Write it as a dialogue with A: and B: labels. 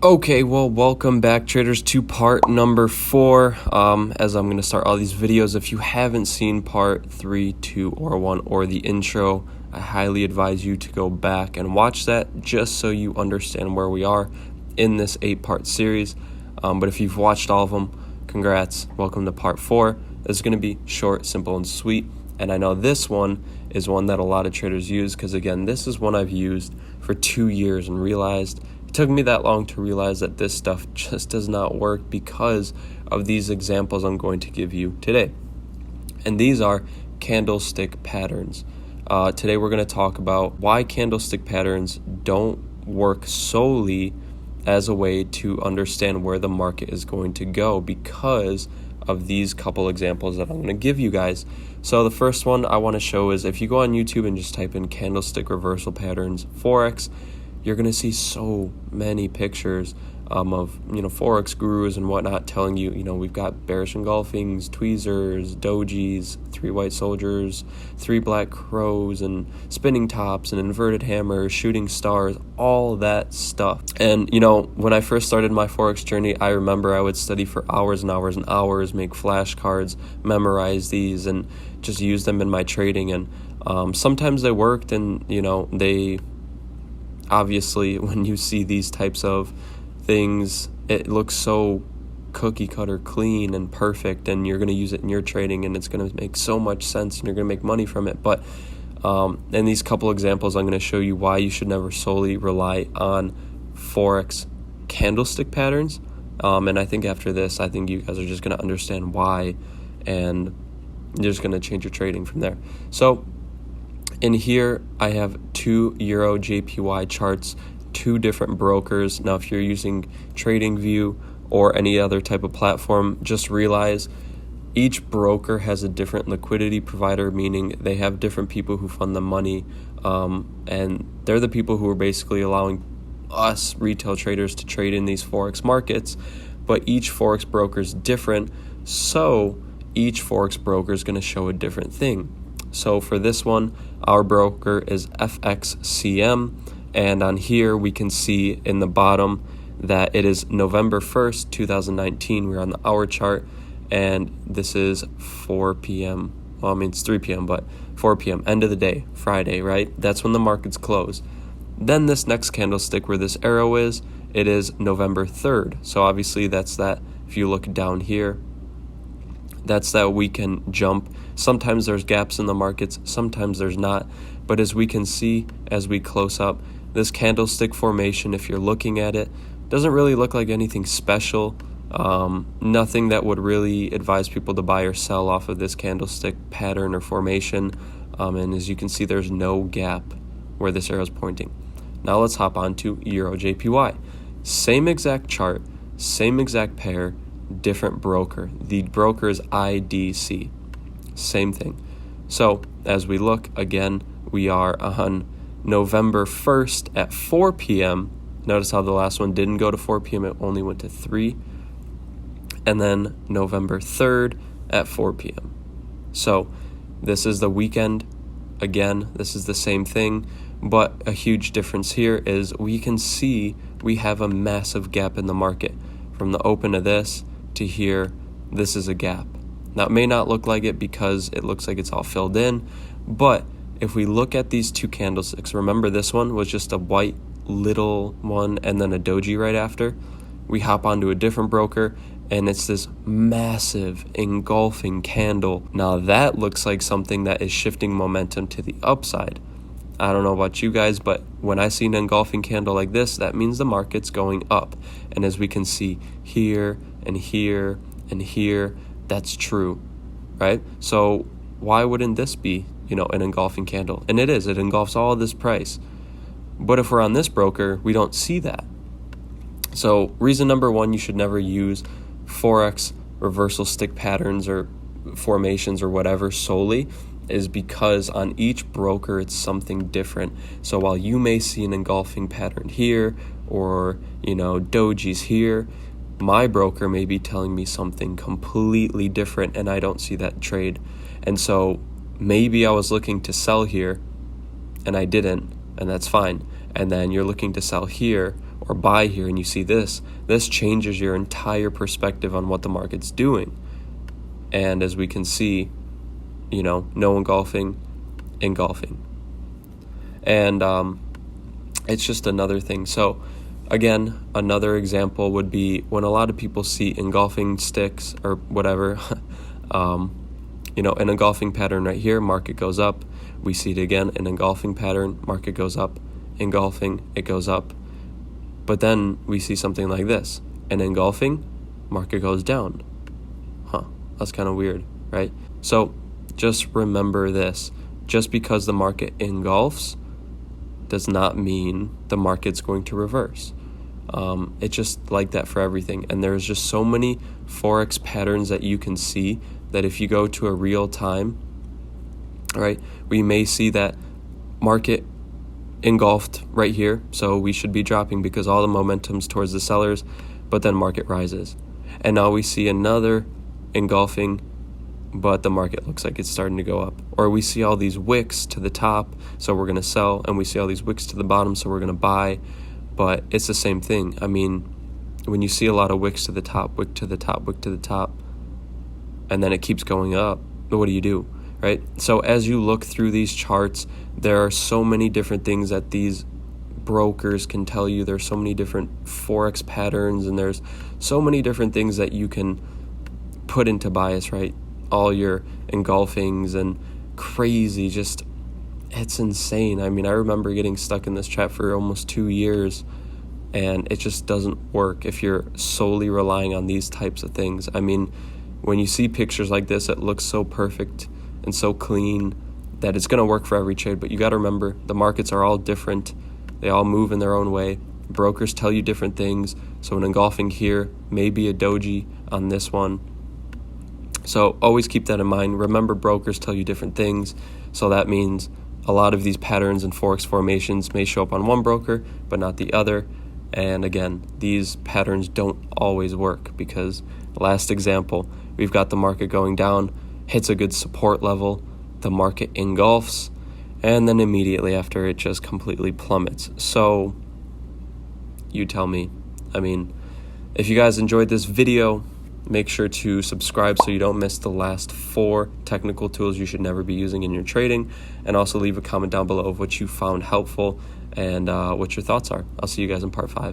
A: Okay, well, welcome back, traders, to part number 4. As I'm going to start all these videos, if you haven't seen part 3, 2, or 1, or the intro, I highly advise you to go back and watch that just so you understand where we are in this 8-part series. But if you've watched all of them, congrats. Welcome to part 4. This is going to be short, simple, and sweet. And I know this one is one that a lot of traders use because, again, this is one I've used for 2 years and realized it took me that long to realize that this stuff just does not work because of these examples I'm going to give you today. And these are candlestick patterns. Today we're going to talk about why candlestick patterns don't work solely as a way to understand where the market is going to go because of these couple examples that I'm going to give you guys. So the first one I want to show is if you go on YouTube and just type in candlestick reversal patterns Forex, you're going to see so many pictures of, Forex gurus and whatnot telling you, we've got bearish engulfings, tweezers, dojis, 3 white soldiers, 3 black crows, and spinning tops, and inverted hammers, shooting stars, all that stuff. And, when I first started my Forex journey, I remember I would study for hours and hours and hours, make flashcards, memorize these, and just use them in my trading. And sometimes they worked, and, they... Obviously, when you see these types of things, it looks so cookie cutter clean and perfect, and you're going to use it in your trading, and it's going to make so much sense, and you're going to make money from it. But in these couple examples, I'm going to show you why you should never solely rely on Forex candlestick patterns. And I think after this, I think you guys are just going to understand why, and you're just going to change your trading from there. So in here, I have 2 Euro JPY charts, 2 different brokers. Now, if you're using TradingView or any other type of platform, just realize each broker has a different liquidity provider, meaning they have different people who fund the money, and they're the people who are basically allowing us retail traders to trade in these Forex markets. But each Forex broker is different, so each Forex broker is going to show a different thing. So for this one, our broker is FXCM, and on here we can see in the bottom that it is November 1st, 2019. We're on the hour chart, and this is 4 p.m. Well, it's 3 p.m., but 4 p.m., end of the day, Friday, right? That's when the markets close. Then this next candlestick where this arrow is, it is November 3rd. So obviously that's that, if you look down here, that's that weekend jump. Sometimes there's gaps in the markets, sometimes there's not. But as we can see, as we close up, this candlestick formation, if you're looking at it, doesn't really look like anything special. Nothing that would really advise people to buy or sell off of this candlestick pattern or formation. And as you can see, there's no gap where this arrow is pointing. Now let's hop on to Euro JPY. Same exact chart, same exact pair, different broker. The broker is IDC. Same thing. So as we look again, we are on November 1st at 4 p.m. Notice how the last one didn't go to 4 p.m. It only went to 3. And then November 3rd at 4 p.m. So this is the weekend. Again, this is the same thing, but a huge difference here is we can see we have a massive gap in the market. From the open of this to here, this is a gap. Now, it may not look like it because it looks like it's all filled in, but if we look at these 2 candlesticks, remember this one was just a white little one and then a doji right after. We hop onto a different broker, and it's this massive engulfing candle. Now, that looks like something that is shifting momentum to the upside. I don't know about you guys, but when I see an engulfing candle like this, that means the market's going up. And as we can see here and here and here, that's true, right? So why wouldn't this be, an engulfing candle? And it is. It engulfs all of this price. But if we're on this broker, we don't see that. So reason number 1, you should never use Forex reversal stick patterns or formations or whatever solely, is because on each broker it's something different. So while you may see an engulfing pattern here or dojis here, my broker may be telling me something completely different, and I don't see that trade. And so maybe I was looking to sell here and I didn't, and that's fine. And then you're looking to sell here, or or buy here and you see this changes your entire perspective on what the market's doing. And as we can see, no engulfing. And it's just another thing. So again, another example would be when a lot of people see engulfing sticks or whatever, an engulfing pattern right here, market goes up. We see it again, an engulfing pattern, market goes up, engulfing, it goes up. But then we see something like this, an engulfing, market goes down. That's kind of weird, right? So just remember this. Just because the market engulfs does not mean the market's going to reverse. It's just like that for everything. And there's just so many Forex patterns that you can see that if you go to a real time, right, we may see that market engulfed right here. So we should be dropping because all the momentum's towards the sellers, but then market rises. And now we see another engulfing, but the market looks like it's starting to go up. Or we see all these wicks to the top, so we're going to sell, and we see all these wicks to the bottom, so we're going to buy. But it's the same thing. I mean, when you see a lot of wicks to the top, wick to the top, wick to the top, and then it keeps going up, what do? Right? So as you look through these charts, there are so many different things that these brokers can tell you. There's so many different Forex patterns, and there's so many different things that you can put into bias, right? All your engulfings and crazy, just, it's insane. I mean, I remember getting stuck in this trap for almost 2 years, and it just doesn't work if you're solely relying on these types of things. I mean, when you see pictures like this, it looks so perfect and so clean that it's going to work for every trade. But you got to remember, the markets are all different. They all move in their own way. Brokers tell you different things. So an engulfing here may be a doji on this one. So always keep that in mind. Remember, brokers tell you different things. So that means a lot of these patterns and Forex formations may show up on one broker, but not the other. And again, these patterns don't always work because last example, we've got the market going down, hits a good support level, the market engulfs, and then immediately after it just completely plummets. So you tell me. I mean, if you guys enjoyed this video, make sure to subscribe so you don't miss the last 4 technical tools you should never be using in your trading. And also leave a comment down below of what you found helpful and what your thoughts are. I'll see you guys in part 5.